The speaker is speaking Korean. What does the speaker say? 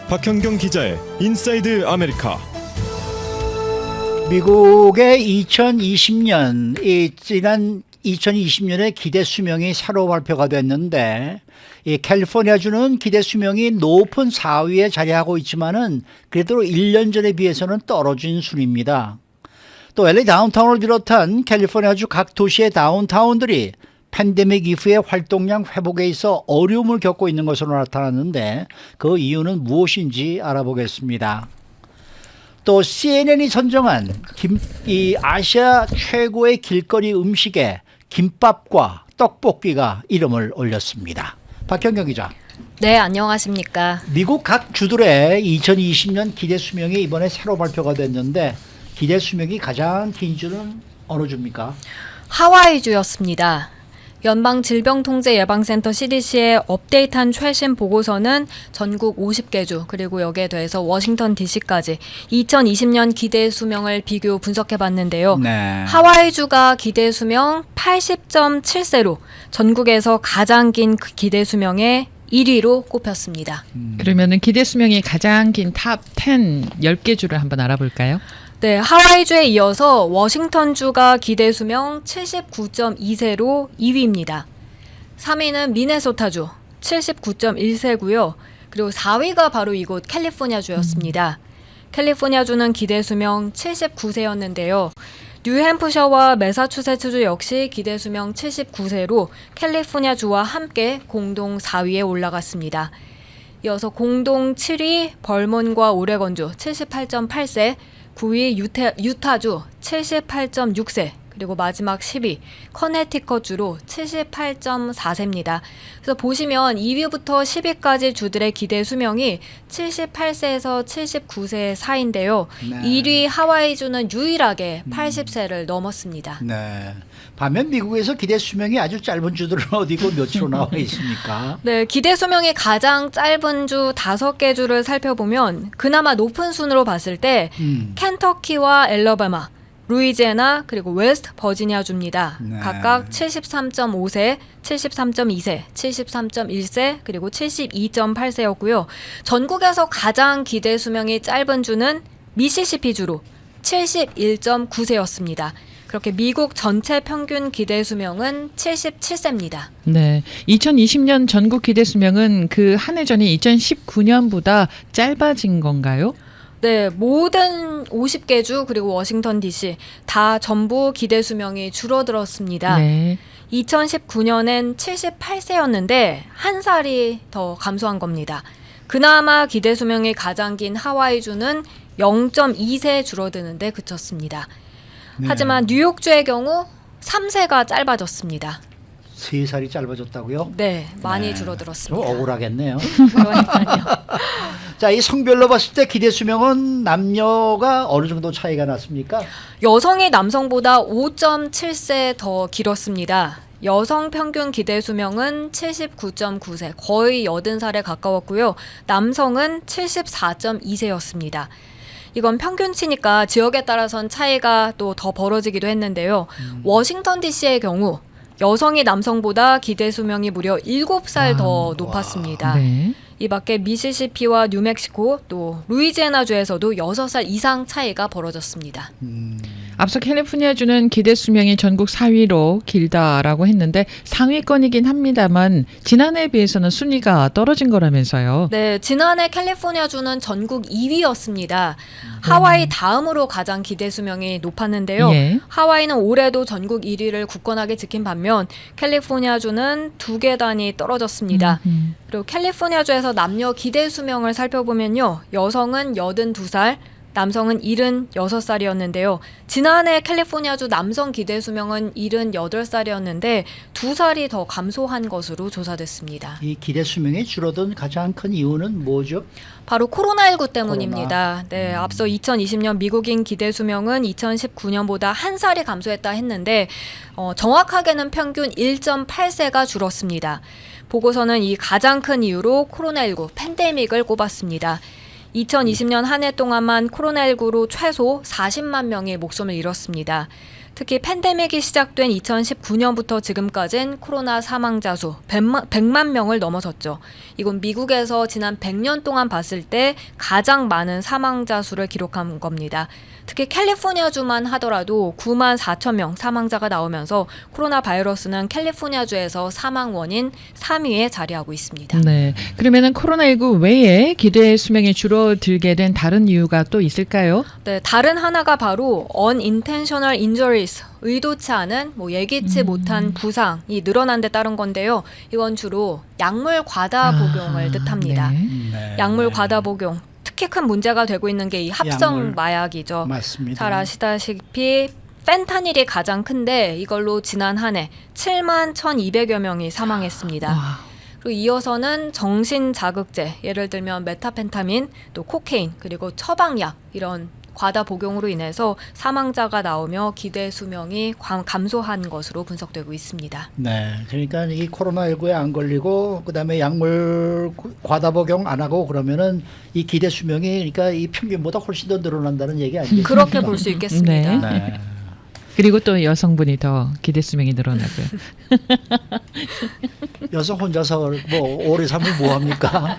박현경 기자의 인사이드 아메리카. 미국의 2020년, 지난 2020년에 기대 수명이 새로 발표가 됐는데, 이 캘리포니아주는 기대 수명이 높은 4위에 자리하고 있지만은 그래도 1년 전에 비해서는 떨어진 순입니다. 또 LA 다운타운을 비롯한 캘리포니아주 각 도시의 다운타운들이 팬데믹 이후의 활동량 회복에 있어 어려움을 겪고 있는 것으로 나타났는데 그 이유는 무엇인지 알아보겠습니다. 또 CNN이 선정한 이 아시아 최고의 길거리 음식에 김밥과 떡볶이가 이름을 올렸습니다. 박현경 기자. 네, 안녕하십니까. 미국 각 주들의 2020년 기대 수명이 이번에 새로 발표가 됐는데 기대 수명이 가장 긴 주는 어느 주입니까? 하와이주였습니다. 연방질병통제예방센터 CDC의 업데이트한 최신 보고서는 전국 50개 주 그리고 여기에 더해서 워싱턴 DC까지 2020년 기대 수명을 비교 분석해 봤는데요. 네. 하와이주가 기대 수명 80.7세로 전국에서 가장 긴 기대 수명의 1위로 꼽혔습니다. 그러면은 기대 수명이 가장 긴 탑 10, 10개 주를 한번 알아볼까요? 네, 하와이주에 이어서 워싱턴주가 기대 수명 79.2세로 2위입니다. 3위는 미네소타주 79.1세고요. 그리고 4위가 바로 이곳 캘리포니아주였습니다. 캘리포니아주는 기대 수명 79세였는데요. 뉴햄프셔와 매사추세츠주 역시 기대 수명 79세로 캘리포니아주와 함께 공동 4위에 올라갔습니다. 이어서 공동 7위 벌몬과 오레곤주 78.8세, 9위 유타주 78.6세, 그리고 마지막 10위 커네티컷주로 78.4세입니다. 그래서 보시면 2위부터 10위까지 주들의 기대 수명이 78세에서 79세 사이인데요. 네. 1위 하와이주는 유일하게 80세를 넘었습니다. 네. 반면 미국에서 기대 수명이 아주 짧은 주들은 어디고 몇으로 나와 있습니까? 네, 기대 수명이 가장 짧은 주 5개 주를 살펴보면 그나마 높은 순으로 봤을 때 켄터키와 엘러바마, 루이지애나 그리고 웨스트 버지니아주입니다. 네. 각각 73.5세, 73.2세, 73.1세 그리고 72.8세였고요. 전국에서 가장 기대 수명이 짧은 주는 미시시피주로 71.9세였습니다. 그렇게 미국 전체 평균 기대 수명은 77세입니다. 네. 2020년 전국 기대 수명은 그 한 해 전인 2019년보다 짧아진 건가요? 네, 모든 50개 주 그리고 워싱턴 DC 다 전부 기대 수명이 줄어들었습니다. 네. 2019년엔 78세였는데 한 살이 더 감소한 겁니다. 그나마 기대 수명이 가장 긴 하와이주는 0.2세 줄어드는데 그쳤습니다. 네. 하지만 뉴욕주의 경우 3세가 짧아졌습니다. 3살이 짧아졌다고요? 네, 많이 네. 좀 줄어들었습니다. 억울하겠네요. 그러니까요. 자, 이 성별로 봤을 때 기대 수명은 남녀가 어느 정도 차이가 났습니까? 여성이 남성보다 5.7세 더 길었습니다. 여성 평균 기대 수명은 79.9세, 거의 80살에 가까웠고요. 남성은 74.2세였습니다. 이건 평균치니까 지역에 따라선 차이가 또 더 벌어지기도 했는데요. 워싱턴 DC의 경우 여성이 남성보다 기대 수명이 무려 7살 더 높았습니다. 네. 이 밖에 미시시피와 뉴멕시코 또 루이지애나주에서도 6살 이상 차이가 벌어졌습니다. 앞서 캘리포니아주는 기대 수명이 전국 4위로 길다라고 했는데 상위권이긴 합니다만 지난해에 비해서는 순위가 떨어진 거라면서요. 네, 지난해 캘리포니아주는 전국 2위였습니다. 하와이 다음으로 가장 기대 수명이 높았는데요. 예. 하와이는 올해도 전국 1위를 굳건하게 지킨 반면 캘리포니아주는 2계단이 떨어졌습니다. 그리고 캘리포니아주에서 남녀 기대 수명을 살펴보면요. 여성은 82살, 남성은 76살이었는데요. 지난해 캘리포니아주 남성 기대 수명은 78살이었는데 2살이 더 감소한 것으로 조사됐습니다. 이 기대 수명이 줄어든 가장 큰 이유는 뭐죠? 바로 코로나19 때문입니다. 네, 앞서 2020년 미국인 기대 수명은 2019년보다 한 살이 감소했다 했는데 정확하게는 평균 1.8세가 줄었습니다. 보고서는 이 가장 큰 이유로 코로나19 팬데믹을 꼽았습니다. 2020년 한 해 동안만 코로나19로 최소 40만 명이 목숨을 잃었습니다. 특히 팬데믹이 시작된 2019년부터 지금까지는 코로나 사망자 수 100만 명을 넘어섰죠. 이건 미국에서 지난 100년 동안 봤을 때 가장 많은 사망자 수를 기록한 겁니다. 특히 캘리포니아주만 하더라도 9만 4천 명 사망자가 나오면서 코로나 바이러스는 캘리포니아주에서 사망 원인 3위에 자리하고 있습니다. 네. 그러면은 코로나19 외에 기대 수명이 줄어들게 된 다른 이유가 또 있을까요? 네, 다른 하나가 바로 unintentional injuries, 의도치 않은 예기치 못한 부상이 늘어난 데 따른 건데요. 이건 주로 약물 과다 복용을 뜻합니다. 네. 네. 약물 과다 복용. 특히 큰 문제가 되고 있는 게 이 합성 약물. 마약이죠. 맞습니다. 잘 아시다시피 펜타닐이 가장 큰데 이걸로 지난 한 해 7만 1,200여 명이 사망했습니다. 와. 그리고 이어서는 정신 자극제, 예를 들면 메타펜타민, 또 코케인, 그리고 처방약 이런 과다 복용으로 인해서 사망자가 나오며 기대 수명이 감소한 것으로 분석되고 있습니다. 네, 그러니까 이 코로나19에 안 걸리고 그다음에 약물 과다 복용 안 하고 그러면은 이 기대 수명이 그러니까 이 평균보다 훨씬 더 늘어난다는 얘기 아니겠습니까? 그렇게 볼 수 있겠습니다. 네. 네. 그리고 또 여성분이 더 기대 수명이 늘어나고요. 여성 혼자서 뭐 오래 살면 뭐 합니까?